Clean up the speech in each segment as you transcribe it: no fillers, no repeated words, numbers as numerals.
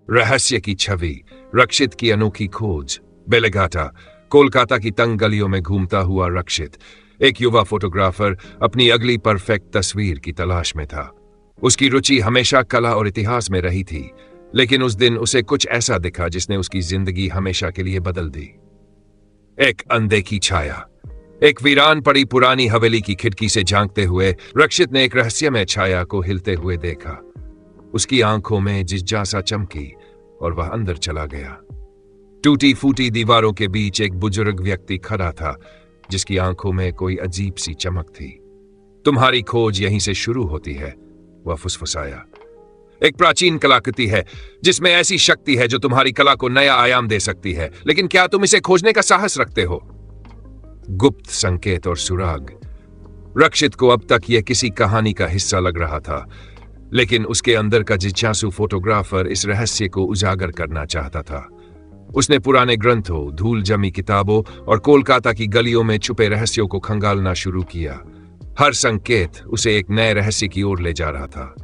रहस्य की छवि, रक्षित की अनोखी खोज। बेलेघाटा, कोलकाता की तंग गलियों में घूमता हुआ रक्षित, एक युवा फोटोग्राफर, अपनी अगली परफेक्ट तस्वीर की तलाश में था। उसकी रुचि हमेशा कला और इतिहास में रही थी, लेकिन उस दिन उसे कुछ ऐसा दिखा जिसने उसकी जिंदगी हमेशा के लिए बदल दी। एक अनदेखी छाया। एक वीरान पड़ी पुरानी हवेली की खिड़की से झांकते हुए रक्षित ने एक रहस्यमय छाया को हिलते हुए देखा। उसकी आंखों में जिज्ञासा चमकी और वह अंदर चला गया। टूटी फूटी दीवारों के बीच एक बुजुर्ग व्यक्ति खड़ा था, जिसकी आंखों में कोई अजीब सी चमक थी। तुम्हारी खोज यहीं से शुरू होती है, वह फुसफुसाया। एक प्राचीन कलाकृति है जिसमें ऐसी शक्ति है जो तुम्हारी कला को नया आयाम दे सकती है, लेकिन क्या तुम इसे खोजने का साहस रखते हो? गुप्त संकेत और सुराग। रक्षित को अब तक यह किसी कहानी का हिस्सा लग रहा था, लेकिन उसके अंदर का जिज्ञासु फोटोग्राफर इस रहस्य को उजागर करना चाहता था। उसने पुराने ग्रंथों, धूल जमी किताबों और कोलकाता की गलियों में छुपे रहस्यों को खंगालना शुरू किया। हर संकेत उसे एक नए रहस्य की ओर ले जा रहा था।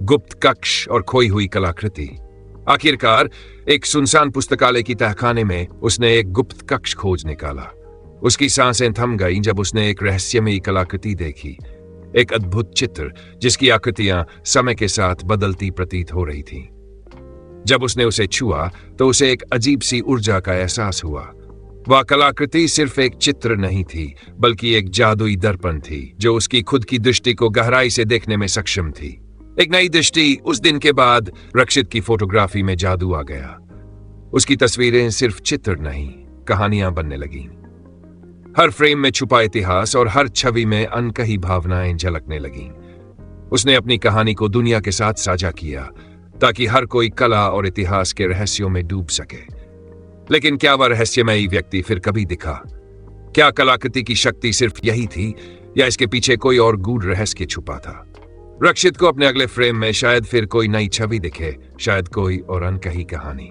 गुप्त कक्ष और खोई हुई कलाकृति। आखिरकार एक सुनसान पुस्तकालय की तहखाने में उसने एक गुप्त कक्ष खोज निकाला। उसकी सांसें थम गईं जब उसने एक रहस्यमयी कलाकृति देखी, एक अद्भुत चित्र जिसकी आकृतियां समय के साथ बदलती प्रतीत हो रही थीं। जब उसने उसे छुआ तो उसे एक अजीब सी ऊर्जा का एहसास हुआ। वह कलाकृति सिर्फ एक चित्र नहीं थी, बल्कि एक जादुई दर्पण थी जो उसकी खुद की दृष्टि को गहराई से देखने में सक्षम थी। एक नई दृष्टि। उस दिन के बाद रक्षित की फोटोग्राफी में जादू आ गया। उसकी तस्वीरें सिर्फ चित्र नहीं, कहानियां बनने लगीं। हर फ्रेम में छुपा इतिहास और हर छवि में अनकही भावनाएं झलकने लगीं। उसने अपनी कहानी को दुनिया के साथ साझा किया ताकि हर कोई कला और इतिहास के रहस्यों में डूब सके। लेकिन क्या वह रहस्यमयी व्यक्ति फिर कभी दिखा? क्या कलाकृति की शक्ति सिर्फ यही थी, या इसके पीछे कोई और गूढ़ रहस्य छुपा था? रक्षित को अपने अगले फ्रेम में शायद फिर कोई नई छवि दिखे, शायद कोई और अनकही कहानी।